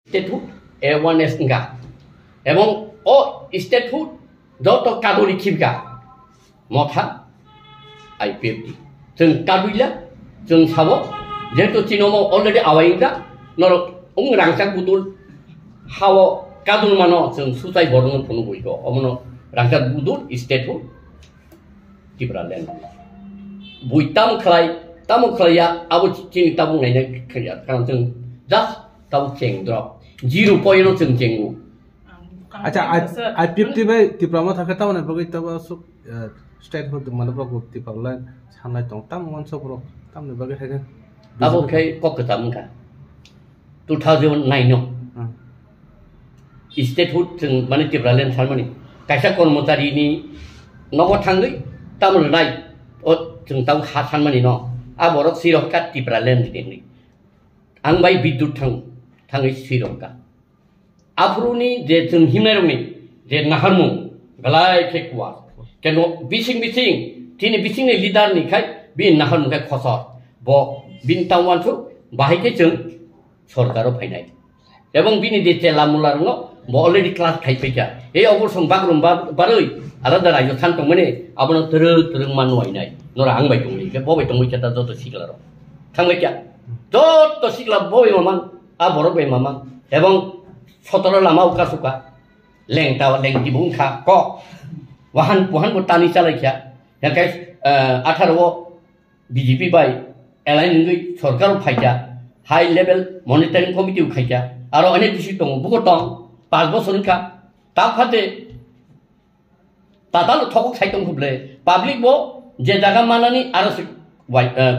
statehood awareness enggak. Emang statehood joto kadoli kibga motha IPFT. Jeng kaduila jeng sabo jeto cinomo already awainga noro rangsak budul hawo kadul mano jeng susai borong punu boiko omono rangsak budul statehood Tibraland. Buitam khlai ya abu cini tabung nai kaya kan jeng just tabu ceng drop 0 point jeng cengu. Acha IPFT bai diploma thake tahu na bagai tahu so statehood mana bagai diploma sanai tong tam wan so bro tam ne bagai haga. Abu kai kok ketam ka 2009 no statehood jeng mana Tibraland salmani kaisa kormotari ini nopo thangai tamul nai jeng tahu hasan mani no aborok sirokat Tibraland ini angbai bidut thangai sirokat Afruni de jeng himerumi de naharmu galai kekwa keno bising tini bising ni leader ni kai bin naharmu kai khosor bo bin tawwan su bahai ke jeng sorkaro phainai ebong bini de tela mular no bo already class khai peja e obor song bagrum baroi alada rayo than tong mane abono terung manwai nai nora angbai tong ni ke bobai tong chata joto siglaro thangbai kya joto sigla bobai mamang aboro be mamang ebong Sotoro lama uka suka leng tawa leng di bungka kok wahan botani salai kya yang guys 18 BJP bai elain ngi sorkar phaija high level monitoring committee ukhaija aro ane disi tong buko tong 5 bosor ka ta phate tatal thok khai tong huble public bo je jaga manani aro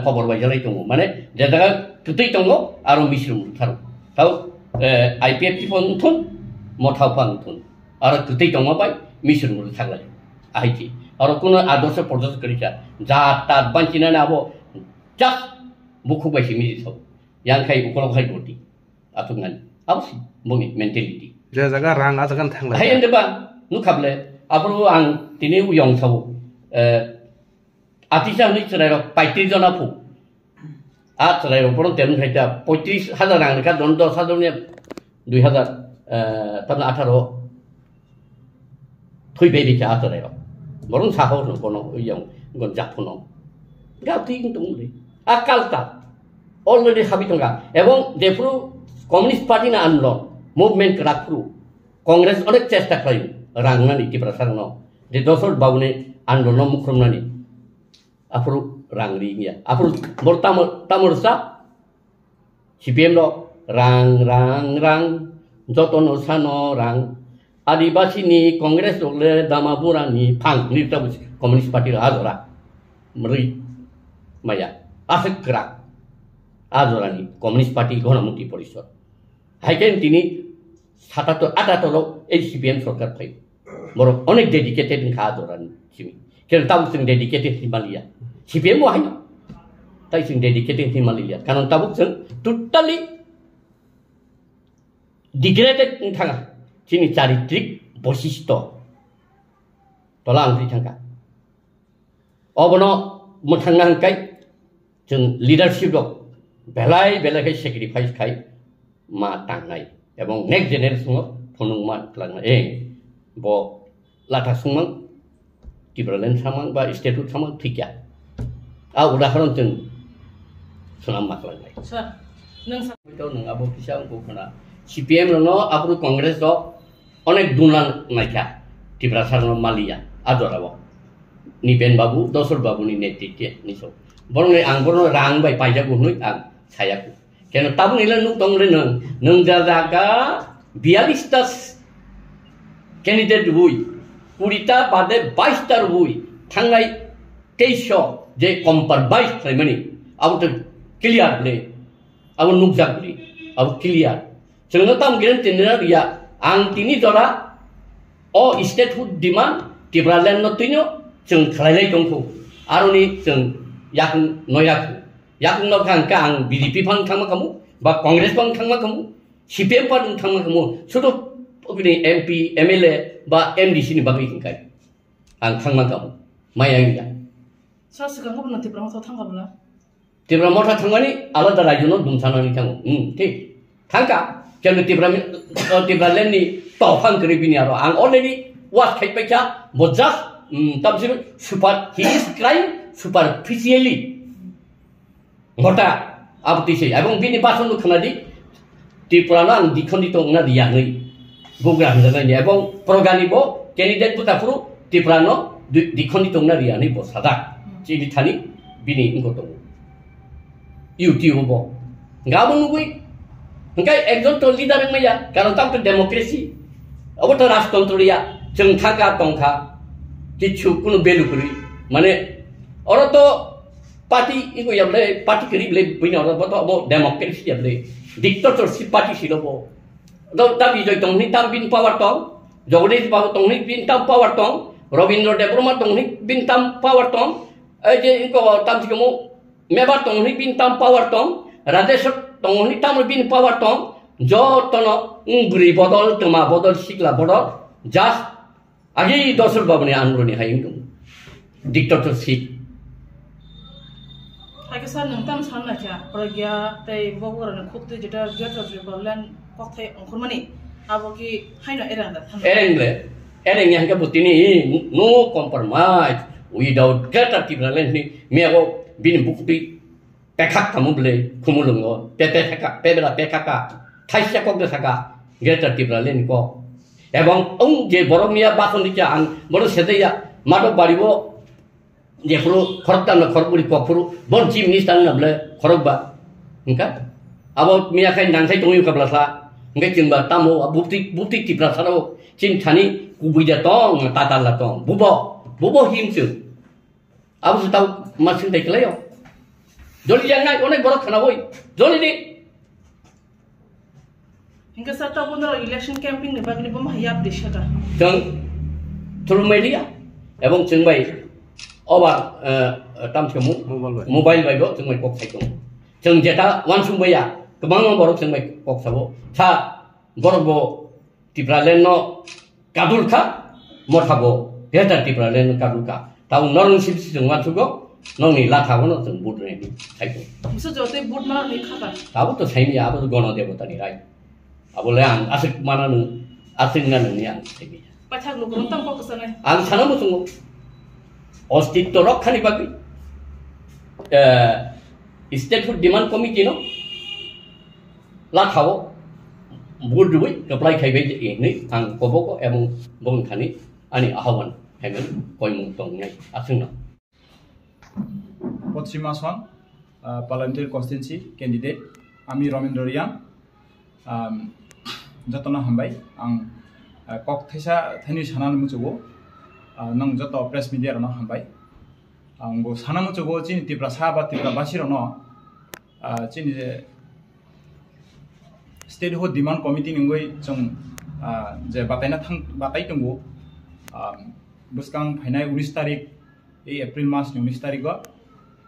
khobor bai jalai tong mane je jaga tutui tong aro misrum tharu tau IPFT pun tun, mothau pun tun. Orang ketik dong apa? Mission mulu sangat. Aji. Orang kuno adosa proses kerja. Jatah bancina nabo, just buku basi misi so. Yang kai ukolog kai roti. Atau ngan. Apa sih? Mungkin mentality. Jaga rang atau kan thang lah. Hai ente ba, nu kable. Apa lu ang tini uyong so. Artisan ni cerai paitri jona pu. Cerai orang terus kerja 35,000 orang kan dontor satunya 2000 tahun 18 thôi về đi trả cerai orang sahur no kono yang gonjak puno gak tingtung deh akal tak already habis tongga ebong defru komunis party na anlo movement kerak fru kongres oleh cesta klayu rangan di perasaan no de dosol baune anlo no mukrum nani afru rang ringnya afru mortamursa CPM lo rang jotono sano rang adibasi ni kongres oleh damabura ni pang ni tabu komunis parti azora meri maya asik gerak azora ni komunis parti gona muti polisor haiken tini ada tolo CPM sorkar pai moro onek dedicated ka azora ni simi ken tabu sing dedicated di Malaysia CPM wahai tai sing dedicated di Malaysia kanon tabu sing totally degraded tanga sini charitrik bosisto tolang di tanga obono mutangang kai jeng leadership do belai kai sacrifice kai ma tangnai ebong next generation phonung ma tlang bo lata sumang Tibraland samang ba statute samang thikya udaharon jeng sunam maklang nai nang abo kisah ko kana CPM no apru kongres do onek dunan naika di prasarno Malia adorawo ni Ben Babu dosol babu ni netike ni so borong angborno rang bai paja gunui ang sayaku kena tabung ilan nu tong reneng neng jaga 42 candidate bui purita pada 22 bui thangai teisho je kompar 22 remani auto clear le au nukjak le au clear Jangan tam kiran tendera dia ang tini dora statehood demand Tibraland no tinyo jeng khalai tongku aruni jeng yak noyaku yak no kang kang BDP pang thangma kamu ba Congress pang thangma kamu CPM pang thangma kamu sudo ini MP MLA ba MDC ni bagi kingkai ang thangma kamu mayang ya sa sekarang kamu nanti berapa tahun kamu Tibraland thangma ni alada rajo no dumsana ni kamu ti thangka Jangan tiba ni tauhan keribini aro. Ang already was kai pecha bojas tamsi super he is crying superficially. Ngota abti se. Abang bini pason lu khanadi Tripura ang dikhondi tong na dia ngai. Bugra handa ni abang progani bo candidate puta puru Tripura no dikhondi tong na dia ni bo sada. Jadi thani bini ingko tong. YouTube bo. Ngabung nugui Engkai ekjon to leader yang maya, karena tahu tu demokrasi, apa tu rastantro dia, jengkaka tongka, kicu kuno belu kuri, mana orang tu parti itu yang boleh parti kiri boleh punya orang tu apa demokrasi yang boleh, diktatorship parti sih loh. Tapi jadi tongni tam bin power tong, Jogdis power tongni bin tam power tong, Robindra Debroma tongni bin tam power tong, aje ingko tam sih kamu, Mebar tongni bin tam power tong, Radeshwar tongni tam bin power tong jo tono beri bodol tuma bodol sikla bodol jas agi dosur babne anuroni haying tung dictatorship hai kesan nang tam san na kya pragya tai bogor na khupte jeta gata bablan kothai onkhurmani aboki haina erang da ereng yang ke butini no compromise without gata tibralen ni mego bin bukti Pekak kamu beli kumulungo, pebela pekaka, taisya kok desaka, gerta tibralen ko. Ebang je boromia bakon dicaan, boros sedaya, mado baribo, je puru korban na korbuli ko puru, bon jim nistan na beli korba, engka? Abo mia kain dan saya tunggu kablasa, engka jengba tamu, bukti tibrasa ro, cin tani kubuja tong, tata la tong, bubo himsu, abo setau masin dek leo. Joli jangan onek borok kena boy. Joli ni. Hingga saat aku nara election camping ni bagi ni bama hayap desa. Jeng through media. Ebong jeng bay. Oba tam semu mobile bay bo jeng bay kok sai tong. Jeng jeta wan sum baya. Kemang borok jeng bay kok sabo. Tha borok bo tibralen no kadul kha mor khabo. Jeta tibralen no kadul kha. Tau norung sip jeng wan sugo. Nong ni latha wono jeng bud ni sai tong. Musuh jote bud mana ni khaka. Abu tu sai ni abu tu gono debo tadi rai. Abu leang asik mana nu asik ngan ni an sai ni. Pachak lu kurang tam kok kesana. Ang sana mu sungu. Ostitto rok khani bagi. State Food Demand Committee no. Latha wo bud dui apply khai bai ni ang koboko emong bong khani ani ahawan hemen koi mung tong ngai asing no. Potsima Swan, parliamentary constituency candidate, Ami Romindra Riang, Jatona Hambai, ang Kok Thesa Thani Sanan Mutugo, Nang Jato press media no Hambai, ang Go Sana Mutugo, Chin Tipra Saba, Tipra Bashiro no, Chin Statehood Demand Committee Ningway, Chung, the Batana Batai Tungo, Buskang Panai Unistarik, April Mas Unistarigo.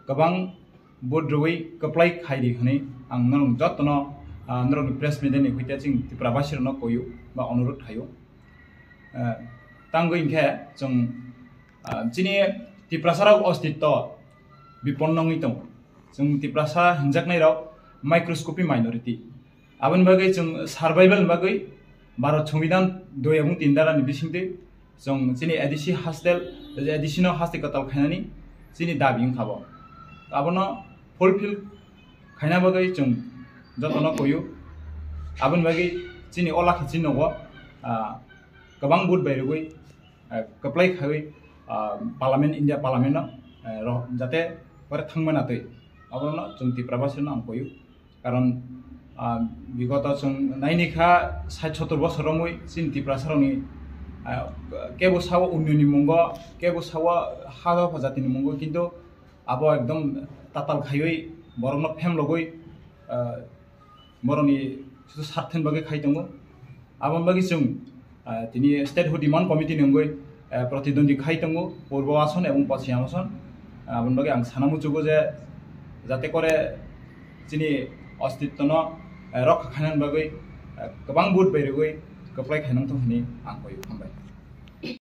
Kabang bodroi kaplai khairi hane ang nang jatno nang press media ni huita ching Tripura basir no koyu ba onurut hayo tanggo ingkhe jong chini Tripura sarau ostitto biponnongi tong jong Tripura sa hinjaknai rao microscopy minority abon bagai jong survival bagai Bharat Sambidan 2 এবং 3 dara ni bisingte jong chini additional hostel katal khainani chini dabi khabo abono fulfill khaina bagai chung jatona koyu abon bagai chini ola khachin nogo kabang bud bairugoi kaplai khai parliament India parliament no jate pare thangmana tei abono chung Tripura basino ang koyu karon bigoto chung nainikha 60-70 বছর moi chin Tripura saroni kebo sawa unnoni mungo kebo sawa haga phajatini mungo kintu abo ekdom tatal khayoi borongno phem logoi boroni sudu sarthen bage khai tongo abon bagi chung tini Statehood Demand Committee nongoi protidondwi khai tongo purbo ason ebong paschim ason abon bagi ang sanamu chugo je jate kore chini ostittono rokha khainan bagoi gobang bud bairugoi kaplai khainang thoni ang koyu hambai